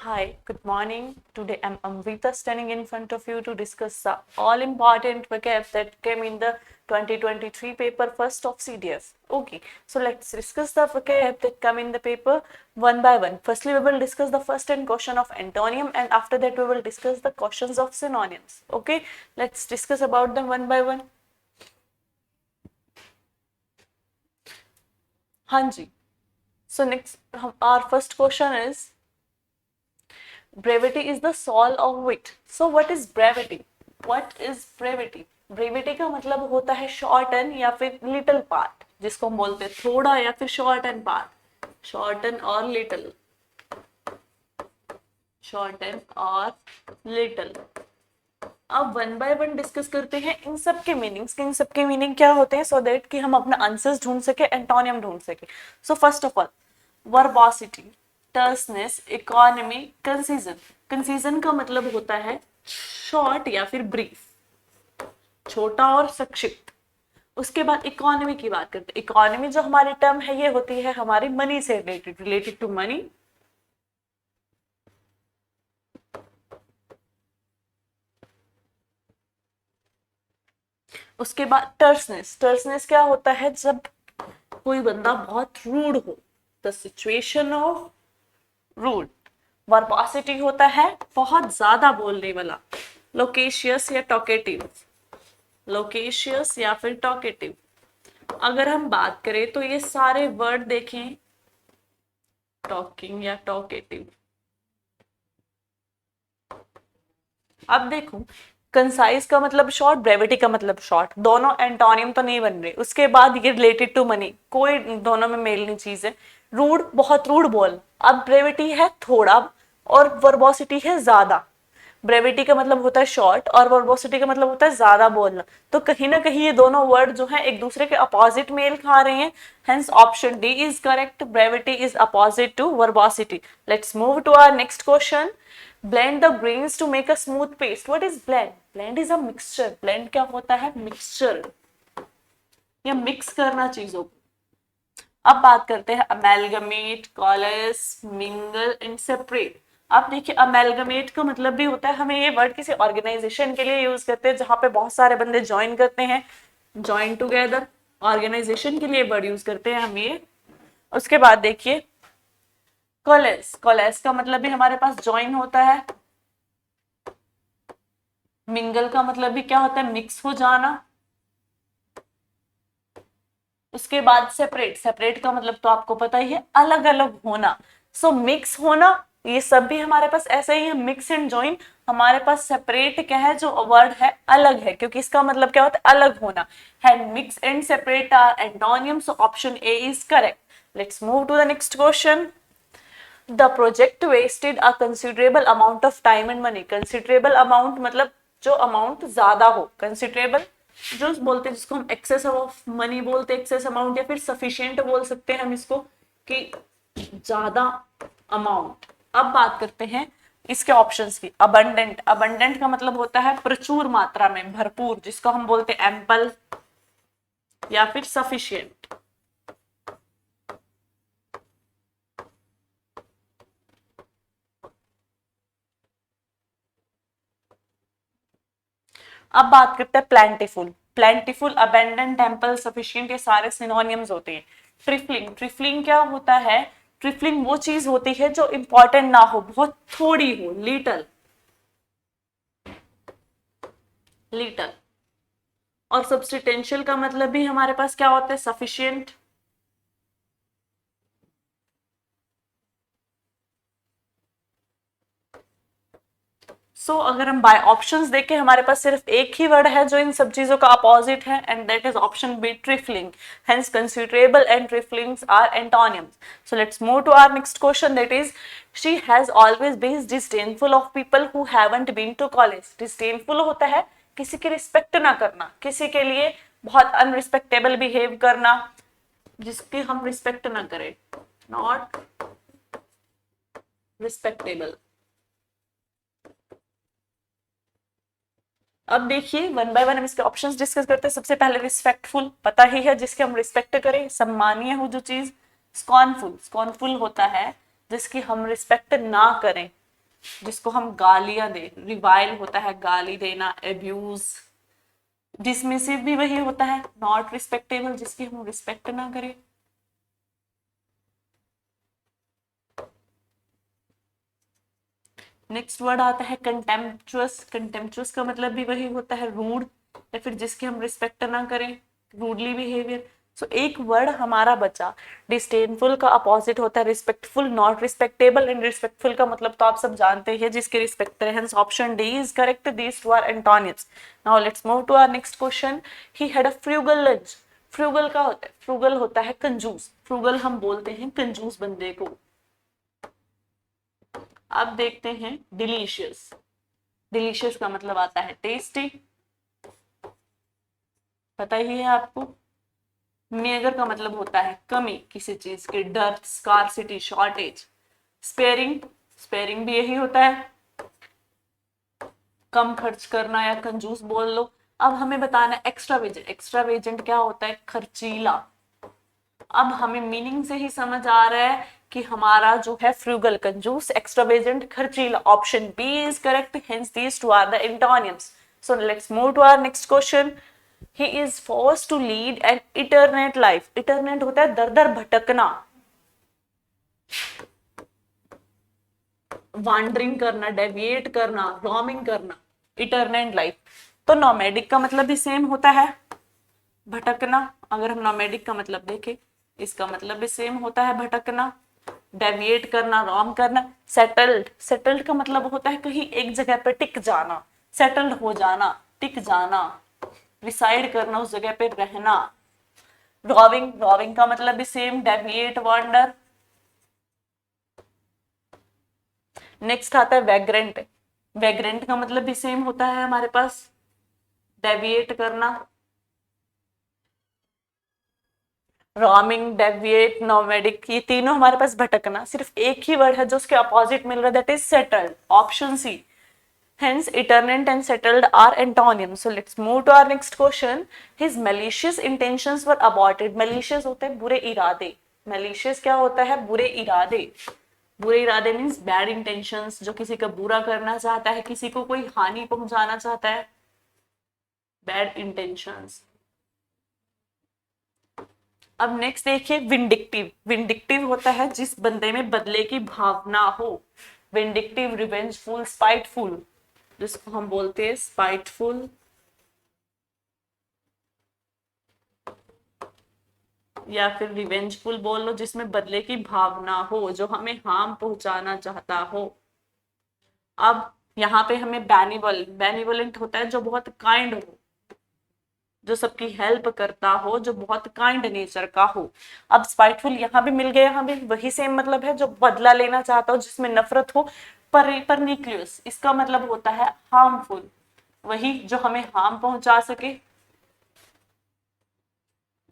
Hi, good morning. Today I'm Amrita standing in front of you to discuss the all important vocab that came in the 2023 paper first of CDF. Okay, so let's discuss the vocab that come in the paper one by one. Firstly, we will discuss the first and question of antonym, and after that we will discuss the questions of synonyms. Okay, let's discuss about them one by one. हाँ जी. So next, our first question is brevity is the soul of wit. So what is brevity? What is brevity? Brevity का मतलब होता है shorten या फिर little part, जिसको हम बोलते हैं थोड़ा या फिर शॉर्टन पार्ट, शॉर्टन और लिटिल, शॉर्टन और लिटिल. अब वन बाय वन डिस्कस करते हैं इन सब के मीनिंग्स, इन सब के मीनिंग क्या होते हैं, सो दैट कि हम अपना आंसर्स ढूंढ सके, एंटोनियम ढूंढ सके. So first of all, verbosity, terseness, economy, concision. Concision का मतलब होता है शॉर्ट या फिर ब्रीफ, छोटा और संक्षिप्त. उसके बाद इकोनॉमी की बात करते हैं. इकोनॉमी जो हमारी टर्म है, ये होती है हमारी मनी से रिलेटेड, रिलेटेड टू मनी. उसके बाद टर्सनेस. टर्सनेस क्या होता है, जब कोई बंदा बहुत रूड हो, द सिचुएशन ऑफ रूड. वर्बोसिटी होता है बहुत ज्यादा बोलने वाला, लोकेशियस या टॉकेटिव, लोकेशियस या फिर टॉकेटिव. अगर हम बात करें तो ये सारे वर्ड देखें, टॉकिंग या टॉकेटिव. अब देखो, कंसाइज का मतलब शॉर्ट, ब्रेविटी का मतलब शॉर्ट, दोनों एंटोनियम तो नहीं बन रहे. उसके बाद ये रिलेटेड टू मनी, कोई दोनों में मेल नहीं चीज है. रूड, बहुत रूड बोल. अब ब्रेविटी है थोड़ा और वर्बोसिटी है ज्यादा. ब्रेविटी का मतलब होता है शॉर्ट और वर्बोसिटी का मतलब होता है ज्यादा बोलना. तो कहीं ना कहीं ये दोनों वर्ड जो है एक दूसरे के अपोजिट मेल खा रहे हैं. Hence option D is correct. Brevity is opposite to verbosity. Let's move to our next question. blend the grains to make a smooth paste. What is blend? Blend is a mixture. Blend क्या होता है, mixture या mix करना चीजों को. अब बात करते हैं amalgamate, Qualis, mingle and separate. अब देखिए, अमेलगमेट का मतलब भी होता है, हमें ये वर्ड किसी ऑर्गेनाइजेशन के लिए यूज करते हैं जहां पे बहुत सारे बंदे ज्वाइन करते हैं, ज्वाइन टुगेदर. ऑर्गेनाइजेशन के लिए वर्ड यूज करते हैं हम ये. उसके बाद देखिए कोलेस. कोलेस का मतलब भी हमारे पास ज्वाइन होता है. मिंगल का मतलब भी क्या होता है, मिक्स हो जाना. उसके बाद सेपरेट. सेपरेट का मतलब तो आपको पता ही है, अलग अलग होना. सो मिक्स होना, ये सब भी हमारे पास ऐसा ही है, मिक्स एंड ज्वाइन. हमारे पास सेपरेट क्या है, जो वर्ड है अलग है, क्योंकि इसका मतलब क्या होता है, अलग होना है. Mix and separate are antonym. So option A is correct. Let's move to the next question. The project wasted a considerable amount of time and money. Considerable amount मतलब जो अमाउंट ज्यादा हो. कंसिडरेबल जो बोलते हैं, जिसको हम एक्सेस ऑफ मनी बोलते हैं, एक्सेस अमाउंट, या फिर सफिशिएंट बोल सकते हैं हम इसको, कि ज्यादा अमाउंट. अब बात करते हैं इसके ऑप्शंस की. अबंडेंट. अबंडेंट का मतलब होता है प्रचुर मात्रा में, भरपूर, जिसको हम बोलते हैं एम्पल या फिर सफिशिएंट. अब बात करते हैं plentiful. Plentiful, abundant, temple, sufficient, ये सारे सिनोनिम्स होते हैं. ट्रिफलिंग. ट्रिफलिंग क्या होता है, ट्रिफलिंग वो चीज होती है जो इंपॉर्टेंट ना हो, बहुत थोड़ी हो, लिटल, लिटल. और सब्सटेंशियल का मतलब भी हमारे पास क्या होता है, सफिशिएंट. अगर हम बाय ऑप्शंस देखें, हमारे पास सिर्फ एक ही वर्ड है जो इन सब चीजों का अपोजिट है, and that is option B, trifling. Hence considerable and triflings are antonyms. So let's move to our next question, that is she has always been disdainful of people who haven't been to college. Disdainful होता है किसी की respect ना करना, किसी के लिए बहुत अनरिस्पेक्टेबल बिहेव करना, जिसकी हम रिस्पेक्ट ना करें, नॉट रिस्पेक्टेबल. अब देखिए वन बाय वन हम इसके ऑप्शंस डिस्कस करते हैं. सबसे पहले रिस्पेक्टफुल, पता ही है, जिसके हम रिस्पेक्ट करें, सम्मानीय हो जो चीज. स्कॉर्नफुल. स्कॉर्नफुल होता है जिसकी हम रिस्पेक्ट ना करें, जिसको हम गालियां दे, रिवाइल होता है गाली देना, एब्यूज। डिसमिसिव भी वही होता है, नॉट रिस्पेक्टेबल, जिसकी हम रिस्पेक्ट ना करें। नेक्स्ट वर्ड आता है कंटेम्पचुअस। कंटेम्पचुअस का मतलब भी वही होता है रूड, या फिर जिसकी हम रिस्पेक्ट ना करें, रूडली बिहेवियर। सो एक वर्ड हमारा बचा। डिस्डेनफुल का अपोजिट होता है respectful, not respectable. And respectful का मतलब तो आप सब जानते हैं, जिसके रिस्पेक्ट करें। Hence option D is correct. These two are antonyms. Now let's move to our next question. He had a frugal lunch. Frugal का होता है, फ्रूगल होता है कंजूस। फ्रूगल हम बोलते हैं कंजूस बंदे को। अब देखते हैं डिलीशियस। डिलीशियस का मतलब आता है टेस्टी, पता ही है आपको। मेगर का मतलब होता है कमी किसी चीज की, डर, स्कार्सिटी, शॉर्टेज। स्पेयरिंग, स्पेयरिंग भी यही होता है, कम खर्च करना या कंजूस बोल लो। अब हमें बताना है एक्स्ट्रावेजेंट। एक्स्ट्रावेजेंट क्या होता है? खर्चीला। अब हमें मीनिंग से ही समझ आ रहा है कि हमारा जो है फ्रूगल कंजूस, एक्स्ट्रावेजेंट खर्चीला। Option B is correct. Hence these two are the antonyms. So let's move to our next question. He is forced to lead an itinerant life. Itinerant होता है दर दर भटकना, वांडरिंग करना, डेविएट करना, रोमिंग करना, internet life. तो nomadic का मतलब भी सेम होता है, भटकना। अगर हम नोमैडिक का मतलब देखें, इसका मतलब भी सेम होता है, भटकना, डेविएट करना, रोम करना। सेटल्ड, सेटल्ड का मतलब होता है कहीं एक जगह पर टिक जाना, सेटल्ड हो जाना, टिक जाना, रिसाइड करना, उस जगह पे रहना। रोविंग, रोविंग का मतलब भी सेम, डेविएट, वांडर। नेक्स्ट आता है वैग्रेंट। वैग्रेंट का मतलब भी सेम होता है हमारे पास, डेविएट करना, रोमिंग, डेविएट, नोमैडिक। ये तीनों हमारे पास भटकना। सिर्फ एक ही वर्ड है जो उसके अपोजिट मिल रहा है, that is settled. Option C. Hence, eternant and settled are antonyms. So let's move to our next question. His malicious intentions were aborted. Malicious होते हैं बुरे इरादे। Malicious क्या होता है? बुरे इरादे। बुरे इरादे मीन्स बैड इंटेंशंस, जो किसी का बुरा करना चाहता है, किसी को कोई हानि पहुंचाना चाहता है, बैड इंटेंशंस। अब नेक्स्ट देखिए विंडिक्टिव। विंडिक्टिव होता है जिस बंदे में बदले की भावना हो। विंडिक्टिव, रिवेंजफुल, स्पाइटफुल, जिसको हम बोलते हैं स्पाइटफुल, या फिर रिवेंजफुल बोल लो, जिसमें बदले की भावना हो, जो हमें हार्म पहुंचाना चाहता हो। अब यहाँ पे हमें बेनिवोलेंट होता है जो बहुत काइंड हो, जो सबकी हेल्प करता हो, जो बहुत काइंड नेचर का हो। अब स्पाइटफुल यहाँ भी मिल गया, यहाँ भी वही सेम मतलब है, जो बदला लेना चाहता हो, जिसमें नफरत हो। परनिक्लियस, इसका मतलब होता है हार्मफुल, वही जो हमें हार्म पहुंचा सके।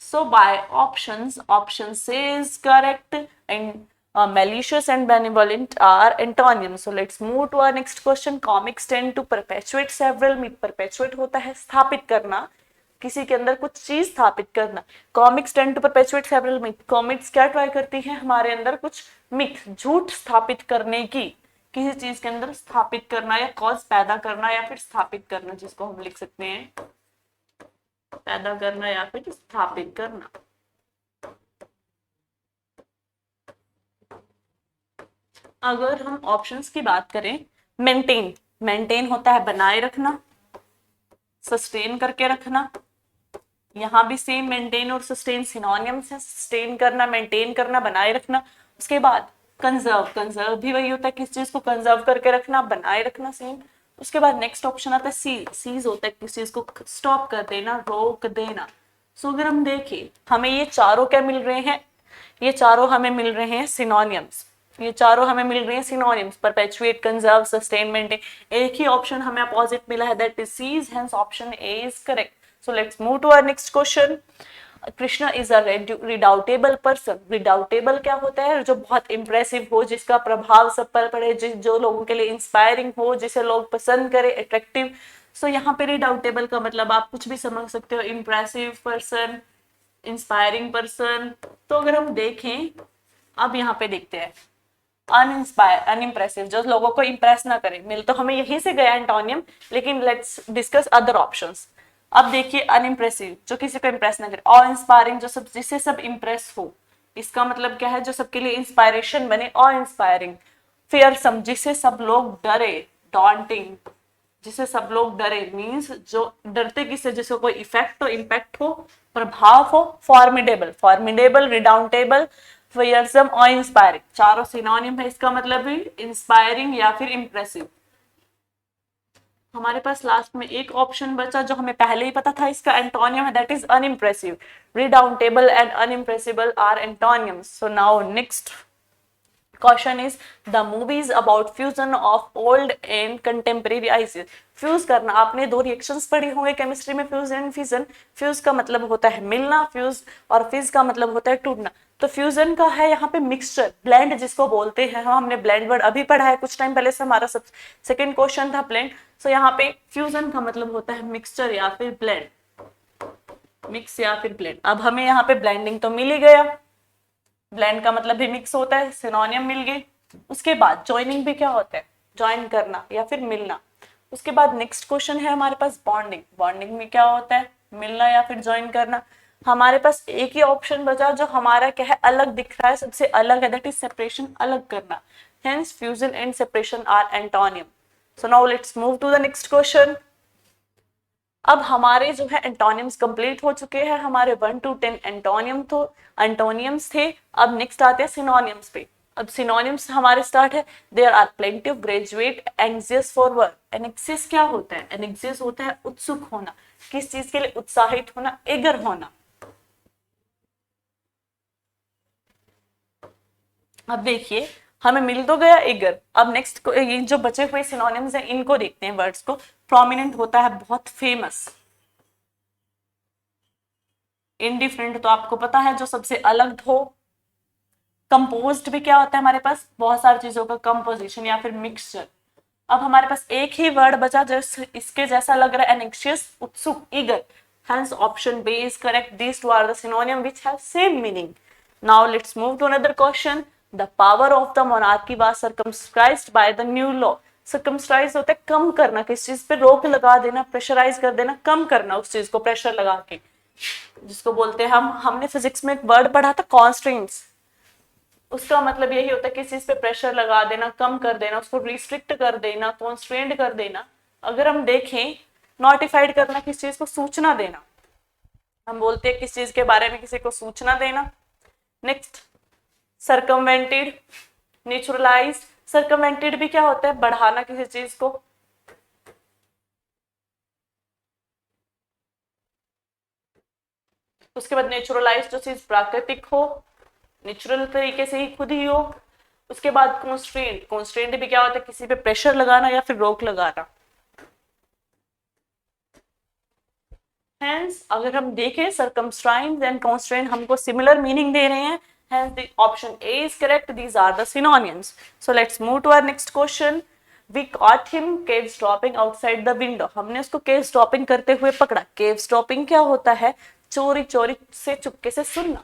So by options, option C is correct, and malicious and benevolent are antonyms. So let's move to our next question. Comics tend to perpetuate several myths. Perpetuate होता है स्थापित करना, किसी के अंदर कुछ चीज स्थापित करना। Comics tend to perpetuate several myth. Comics क्या ट्राई करती है? हमारे अंदर कुछ मिथ, झूठ स्थापित करने की, किसी चीज के अंदर स्थापित करना, या कॉज पैदा करना, या फिर स्थापित करना, जिसको हम लिख सकते हैं पैदा करना या फिर स्थापित करना। अगर हम ऑप्शंस की बात करें, मेंटेन, मेंटेन होता है बनाए रखना, सस्टेन करके रखना। यहाँ भी सेम, मेंटेन और सस्टेन सिनोनिम्स है। सस्टेन करना, मेंटेन करना, बनाए रखना। उसके बाद कंजर्व, कंजर्व भी वही होता है, किस चीज को कंजर्व करके रखना, बनाए रखना, सेम। उसके बाद नेक्स्ट ऑप्शन आता है सीज होता है किस चीज को स्टॉप कर देना, रोक देना। सो अगर हम देखें, हमें ये चारों क्या मिल रहे हैं? ये चारों हमें मिल रहे हैं सिनोनिम्स। ये चारों हमें मिल रहे हैं synonyms, perpetuate, conserve, sustain, maintain. एक ही ऑप्शन हमें अपोजिट मिला है, that is cease. Hence option A is correct. So let's move to our next question. Krishna is a redoubtable person. Redoubtable क्या होता है? जो बहुत इंप्रेसिव हो, जिसका प्रभाव सब पर पड़े, जो लोगों के लिए इंस्पायरिंग हो, जिसे लोग पसंद करें, अट्रैक्टिव। सो यहाँ पे रिडाउटेबल का मतलब आप कुछ भी समझ सकते हो, इंप्रेसिव पर्सन, इंस्पायरिंग पर्सन। तो अगर हम देखें, अब यहाँ पे देखते हैं, अनइंस्पायर, अनइम्प्रेसिव, जो लोगों को इंप्रेस ना करे। मिल तो हमें यहीं से गया एंटोनियम, लेकिन लेट्स डिस्कस अदर ऑप्शंस। अब देखिए अनइम्प्रेसिव, जो किसी को इंप्रेस ना करे। ऑ इंस्पायरिंग, जो सब जिससे सब इंप्रेस हो, इसका मतलब क्या है, जो सबके लिए इंस्पायरेशन बने। ऑ इंस्पायरिंग। फियरसम, जिससे सब लोग डरे। डॉन्टिंग, जिसे सब लोग डरे, मीन्स जो डरते किससे, जिसको कोई इफेक्ट हो, इम्पैक्ट हो, प्रभाव हो। फॉर्मिडेबल, फॉर्मिडेबल, रिडाउंटेबल, फियरसम और इंस्पायरिंग, चारों सिनोनिम है। इसका मतलब भी इंस्पायरिंग या फिर इंप्रेसिव। हमारे पास लास्ट में एक ऑप्शन बचा जो हमें पहले ही पता था, इसका एंटोनियम है, that is unimpressive. Redoubtable and unimpressible are antonyms. So now next question is the movies about fusion of old and contemporary ices. Fuse करना, आपने दो रिएक्शंस पढ़ी होंगे केमिस्ट्री में, फ्यूज एंड फिजन। फ्यूज का मतलब होता है मिलना, फ्यूज, और फिज का मतलब होता है टूटना। तो फ्यूजन का है यहाँ पे मिक्सचर, ब्लेंड जिसको बोलते हैं। हाँ, हमने ब्लेंड वर्ड अभी पढ़ा है कुछ टाइम पहले से, हमारा सब सेकेंड क्वेश्चन था ब्लेंड। सो यहाँ पे फ्यूजन का मतलब होता है मिक्सचर या फिर ब्लेंड, मिक्स या फिर ब्लेंड। अब हमें यहाँ पे ब्लेंडिंग तो मिल ही गया, ब्लेंड का मतलब भी मिक्स होता है, सिनोनियम मिल गए। उसके बाद ज्वाइनिंग भी क्या होता है, ज्वाइन करना या फिर मिलना। उसके बाद नेक्स्ट क्वेश्चन है हमारे पास बॉन्डिंग। बॉन्डिंग में क्या होता है, मिलना या फिर ज्वाइन करना। हमारे पास एक ही ऑप्शन बचा जो हमारा क्या है, अलग दिख रहा है, सबसे अलग है, दैट इज सेपरेशन, अलग करना। Hence fusion and separation are antonym. So now let's move to the next question. अब हमारे जो है एंटोनियम्स कंप्लीट हो चुके हैं, हमारे 1 to 10 एंटोनियम्स थे। अब नेक्स्ट आते हैं सिनोनियम्स पे। अब सिनोनियम्स हमारे स्टार्ट है। There are plenty of graduate, anxious for work. Anxious क्या होता है, एनेक्सियस होता है उत्सुक होना, किस चीज के लिए, उत्साहित होना, एगर होना। अब देखिए हमें मिल तो गया एगर। अब नेक्स्ट ये जो बचे हुए सिनोनिम्स हैं इनको देखते हैं, वर्ड्स को। प्रोमिनेंट होता है बहुत फेमस। इनडिफरेंट तो आपको पता है, जो सबसे अलग हो। कंपोज्ड भी क्या होता है हमारे पास, बहुत सारी चीजों का कंपोजिशन या फिर मिक्सचर। अब हमारे पास एक ही वर्ड बचा जो इसके जैसा लग रहा है, एनेक्शियस, उत्सुक, eager. Hence option B is correct. These two are the synonym which have same meaning. Now let's move to another question. The power of the monarchy was circumscribed by the new law. Circumscribe होता है कम करना, किस चीज पे रोक लगा देना, pressurise कर देना, कम करना उस चीज को प्रेशर लगा के, जिसको बोलते हैं हमने फिजिक्स में एक वर्ड पढ़ा था कॉन्स्ट्रेंट्स। उसका मतलब यही होता है किसी चीज पे प्रेशर लगा देना, कम कर देना, उसको रिस्ट्रिक्ट कर देना, कॉन्स्ट्रेंट कर देना। अगर हम देखें, नोटिफाइड करना, किस चीज को सूचना देना, हम बोलते हैं किस चीज के बारे में किसी को सूचना देना। Next सर्कमवेंटेड, naturalised. सर्कमवेंटेड भी क्या होता है, बढ़ाना किसी चीज को। उसके बाद नेचुरलाइज्ड, जो चीज प्राकृतिक हो, नेचुरल तरीके से ही खुद ही हो। उसके बाद कॉन्स्ट्रेंट, कॉन्स्ट्रेंट भी क्या होता है, किसी पे प्रेशर लगाना या फिर रोक लगाना। Hence, अगर हम देखें circumscribed and constraint हमको similar meaning दे रहे हैं। Hence, the option A is correct. These are the synonyms. So let's move to our next question. We caught him cave stopping outside the window. हमने उसको cave stopping करते हुए पकड़ा। Cave stopping क्या होता है, चोरी चोरी से, चुपके से सुनना,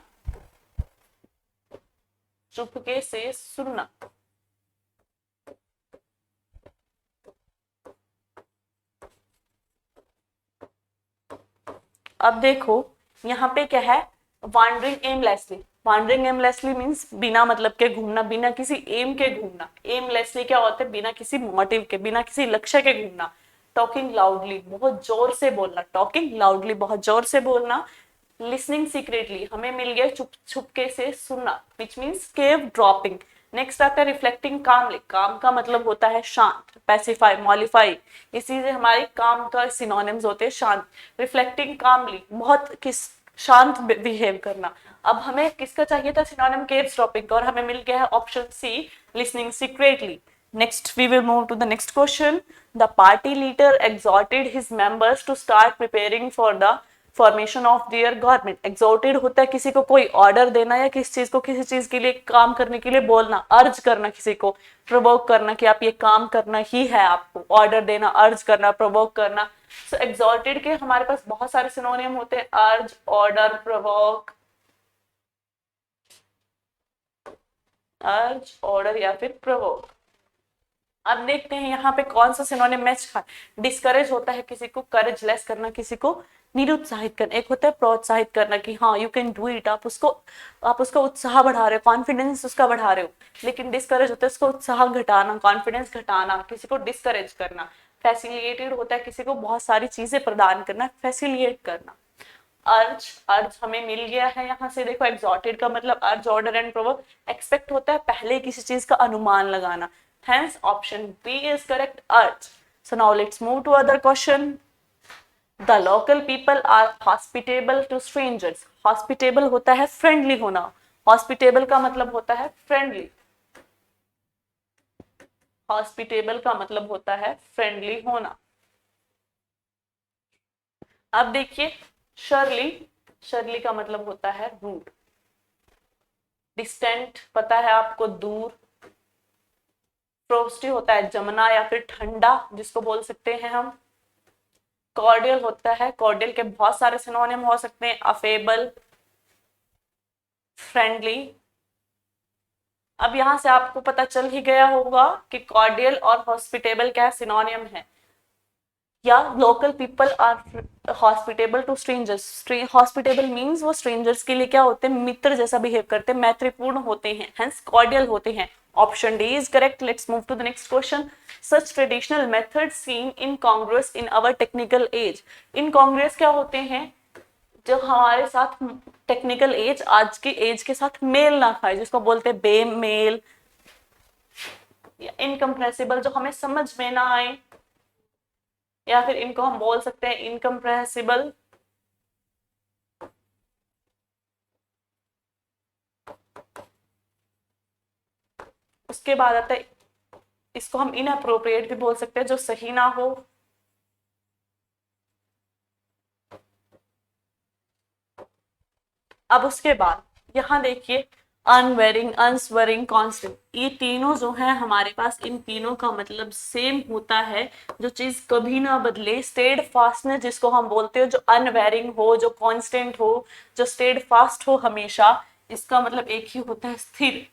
चुपके से सुनना। अब देखो यहाँ पे क्या है, wandering aimlessly. Wandering aimlessly means बिना मतलब के घूमना, बिना किसी एम के घूमना। एमलेसली क्या होता है, बिना किसी मोटिव के, बिना किसी लक्ष्य के घूमना। टॉकिंग लाउडली, बहुत जोर से बोलना, टॉकिंग लाउडली, बहुत जोर से बोलना। लिसनिंग सीक्रेटली, हमें मिल गया चुप छुपके से सुनना, which means cave dropping. Next आता है रिफ्लेक्टिंग कामली। काम का मतलब होता है शांत, पैसिफाई, मॉलिफाई। इसी से हमारे काम का सिनोनिम्स होते हैं शांत। रिफ्लेक्टिंग कामली, बहुत किस शांत बिहेव करना। अब हमें किसका चाहिए था सिनोनिम, केव ड्रॉपिंग का, और हमें मिल गया है option C, listening secretly. Next, we will move to the next question. The party leader exhorted his members to start preparing for the formation of their government. Exhorted होता है किसी को कोई ऑर्डर देना या किस चीज को, किसी चीज के लिए काम करने के लिए बोलना, अर्ज करना, किसी को प्रोवोक करना कि आप ये काम करना ही है, आपको ऑर्डर देना, अर्ज करना, प्रोवोक करना। सो exhorted के हमारे पास बहुत सारे सिनोनिम होते हैं, अर्ज, ऑर्डर, प्रोवोक। अर्ज, ऑर्डर या फिर प्रोवोक। अब देखते हैं यहाँ पे कौन सा सिनोनिम मैच खा। डिस्करेज होता है किसी को करेज लेस करना, किसी को निरुत्साहित करना। एक होता है प्रोत्साहित करना कि हाँ यू कैन डू इट, आप उसका उत्साह बढ़ा रहे हो, कॉन्फिडेंस उसका बढ़ा रहे हो। लेकिन डिस्करेज होता है उसका उत्साह घटाना, कॉन्फिडेंस घटाना, किसी को डिस्करेज करना। फैसिलिटेटेड होता है किसी को बहुत सारी चीजें प्रदान करना, फैसिलिटेट करना। अर्ज, अर्ज हमें मिल गया है यहाँ से। देखो एग्जॉर्टेड का मतलब अर्ज, ऑर्डर एंड प्रोवोक। एक्सपेक्ट होता है पहले किसी चीज का अनुमान लगाना। Hence option B is correct, urge. So now let's move to other question. The local people are hospitable to strangers. Hospitable होता है friendly होना। Hospitable का मतलब होता है friendly. Hospitable का मतलब होता है friendly होना। अब देखिए शर्ली, शर्ली का मतलब होता है रूड। डिस्टेंट पता है आपको, दूर। फ्रोस्टी होता है जमना या फिर ठंडा, जिसको बोल सकते हैं हम। कॉर्डियल होता है, कॉर्डियल के बहुत सारे सिनोनिम हो सकते हैं, अफेबल, फ्रेंडली। अब यहां से आपको पता चल ही गया होगा कि कॉर्डियल और हॉस्पिटेबल क्या सिनोनिम है। या local people are hospitable to strangers. Hospitable means वो स्ट्रेंजर्स के लिए क्या होते हैं, मित्र जैसा बिहेव करते हैं, मैत्रीपूर्ण होते हैं, हेंस कॉर्डियल होते हैं। Option D is correct. Let's move to the next question. Such traditional methods seem incongruous in our technical age. Incongruous क्या होते हैं, जो हमारे साथ टेक्निकल एज, आज के एज के साथ मेल ना खाए, जिसको बोलते हैं बेमेल। इनकम्प्रेसिबल, जो हमें समझ में ना आए, या फिर इनको हम बोल सकते हैं इनकम्प्रेसिबल। उसके बाद आता है, इसको हम इनअप्रोप्रिएट भी बोल सकते हैं, जो सही ना हो। अब उसके बाद यहां देखिए अनवेरिंग, अनस्वरिंग, कांस्टेंट, ये तीनों जो है हमारे पास, इन तीनों का मतलब सेम होता है, जो चीज कभी ना बदले। स्टेड फास्टनेस जिसको हम बोलते हो, जो अनवेरिंग हो, जो कांस्टेंट हो, जो स्टेड फास्ट हो हमेशा, इसका मतलब एक ही होता है स्थिर,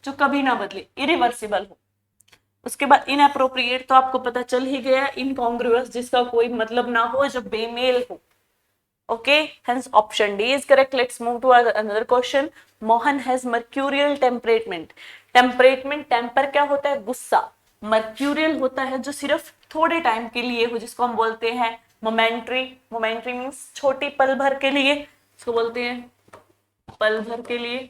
जो कभी ना बदले, इरिवर्सिबल हो। उसके बाद इनअप्रोप्रिएट तो आपको पता चल ही गया, इनकॉन्ग्रुअस जिसका कोई मतलब ना हो, जो बेमेल हो। Okay, hence option D is correct. Let's move to another question. Mohan has mercurial temperament. Temperament, temper क्या होता है, गुस्सा। mercurial होता है जो सिर्फ थोड़े टाइम के लिए हो, जिसको हम बोलते हैं मोमेंट्री। मोमेंट्री मीन्स छोटी पल भर के लिए, इसको बोलते हैं पल भर के लिए।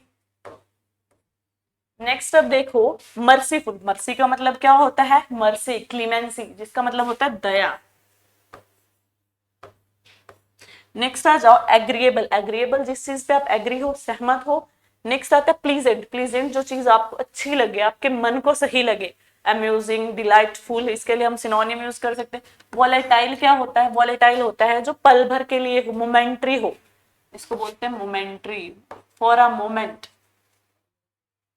नेक्स्ट अब देखो मर्सीफुल। मर्सी का मतलब क्या होता है, मर्सी, क्लीमेंसी, जिसका मतलब होता है दया। नेक्स्ट आ जाओ एग्रीएबल। एग्रीएबल जिस चीज पे आप एग्री हो, सहमत हो। नेक्स्ट आता है प्लीजेंट। प्लीजेंट जो चीज आपको अच्छी लगे, आपके मन को सही लगे। अम्यूजिंग, डिलाइटफुल, इसके लिए हम सिनोनिम यूज कर सकते हैं। वॉलेटाइल क्या होता है, वॉलेटाइल होता है जो पल भर के लिए हो, मोमेंट्री हो, इसको बोलते हैं momentary, for a moment.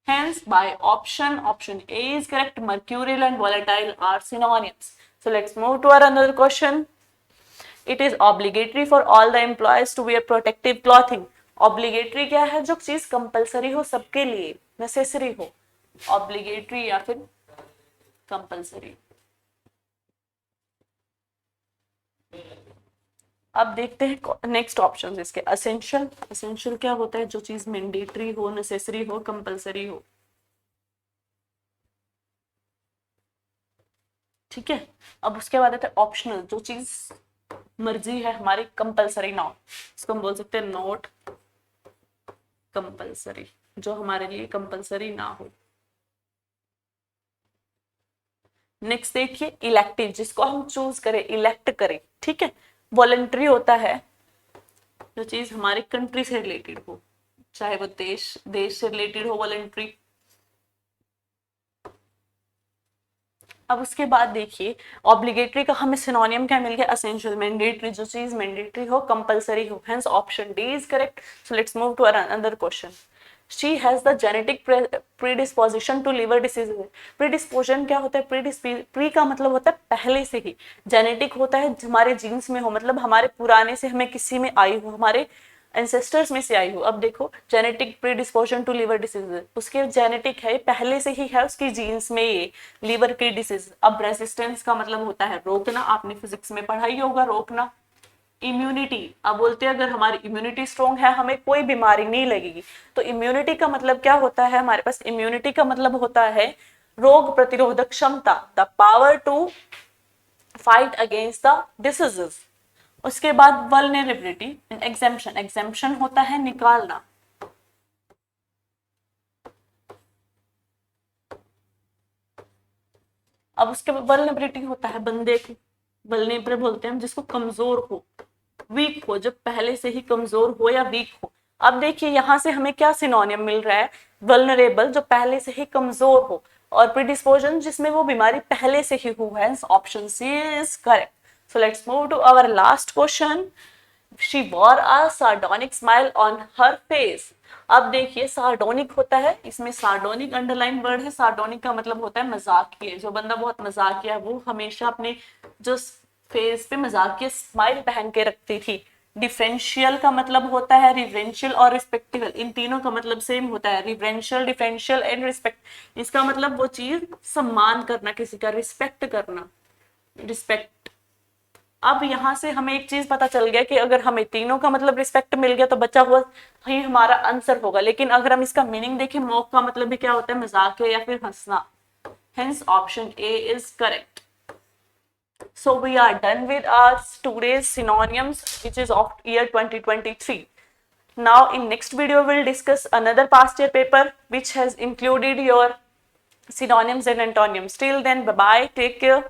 Hence, by option A is correct. Mercurial and volatile are synonyms. So let's move to our another question. It is obligatory for all the employees to wear protective clothing. Obligatory क्या है, जो चीज compulsory हो सबके लिए, necessary हो, obligatory या फिर कंपलसरी। अब देखते हैं नेक्स्ट ऑप्शन इसके। असेंशियल, असेंशियल क्या होता है, जो चीज मैंडेटरी हो, नेसेसरी हो, कंपलसरी हो। ठीक है, अब उसके बाद आता है ऑप्शनल, जो चीज मर्जी है हमारी, कंपलसरी ना हो, इसको हम बोल सकते हैं नॉट कंपलसरी, जो हमारे लिए कंपलसरी ना हो। नेक्स्ट देखिए इलेक्टिव, जिसको हम चूज करें, इलेक्ट करें। ठीक है, वॉलंटरी होता है जो चीज हमारे कंट्री से रिलेटेड हो, चाहे वो देश से रिलेटेड हो, वॉलंटरी। अब उसके बाद देखिए ऑब्लिगेटरी का हमें सिनोनियम क्या मिल गया, असेंशियल। मैंडेटरी, जो चीज मैंडेटरी हो, कंपलसरी हो। Hence option D is correct. So let's move to another question. She has the genetic predisposition to liver diseases. Predisposition क्या होता है, प्री का मतलब होता है पहले से ही, जेनेटिक होता है हमारे जीन्स में हो, मतलब हमारे पुराने से हमें किसी में आई हो, हमारे एंसेस्टर्स में से आई हूँ। अब देखो जेनेटिक प्रीडिस्पोजन टू लिवर डिसीज, उसके जेनेटिक है, पहले से ही है उसकी जीन्स में ये लीवर की डिसीज। अब रेसिस्टेंस का मतलब होता है रोकना, आपने फिजिक्स में पढ़ाई होगा रोकना। इम्यूनिटी, अब बोलते हैं अगर हमारी इम्यूनिटी स्ट्रॉन्ग है हमें कोई बीमारी नहीं लगेगी। तो इम्यूनिटी का मतलब क्या होता है हमारे पास, इम्यूनिटी का मतलब होता है रोग प्रतिरोधक क्षमता, the power to fight against the diseases. उसके बाद वल्नरेबिलिटी एंड एग्जेम्पशन, एग्जेम्पशन होता है निकालना। अब उसके बाद वल्नरेबिलिटी होता है बंदे को, वल्नरेबल बोलते हैं हम जिसको कमजोर हो, वीक हो, जब पहले से ही कमजोर हो या वीक हो। अब देखिए यहां से हमें क्या सिनोनियम मिल रहा है, वल्नरेबल जो पहले से ही कमजोर हो, और प्रीडिस्पोजन जिसमें वो बीमारी पहले से ही हुआ है। Option C is correct. So let's move to our last question. She wore a sardonic smile on her face. अब देखिए सार्डोनिक होता है, इसमें सार्डोनिक अंडरलाइन वर्ड है। सार्डोनिक का मतलब होता है मजाकिया, जो बंदा बहुत मजाकिया है वो हमेशा अपने जो फेस पे मजाकिया स्माइल पहन के रखती थी। डिफरेंशियल का मतलब होता है रिवरेंशियल और रिस्पेक्टिबल, इन तीनों का मतलब सेम होता है, रिवरेंशियल, डिफरेंशियल एंड रिस्पेक्ट। इसका मतलब वो चीज सम्मान करना, किसी का रिस्पेक्ट करना, रिस्पेक्ट। अब यहाँ से हमें एक चीज पता चल गया कि अगर हमें तीनों का मतलब रिस्पेक्ट मिल गया तो बचा हुआ ही हमारा आंसर होगा। लेकिन अगर हम इसका मीनिंग देखें, मॉक का मतलब भी क्या होता है, मजाक है या फिर हंसना। Hence option A is correct. So we are done with our today's synonyms, which is of year 2023. Now in next video we'll discuss another past year paper which has included your synonyms and antonyms. Till then, bye bye, take care.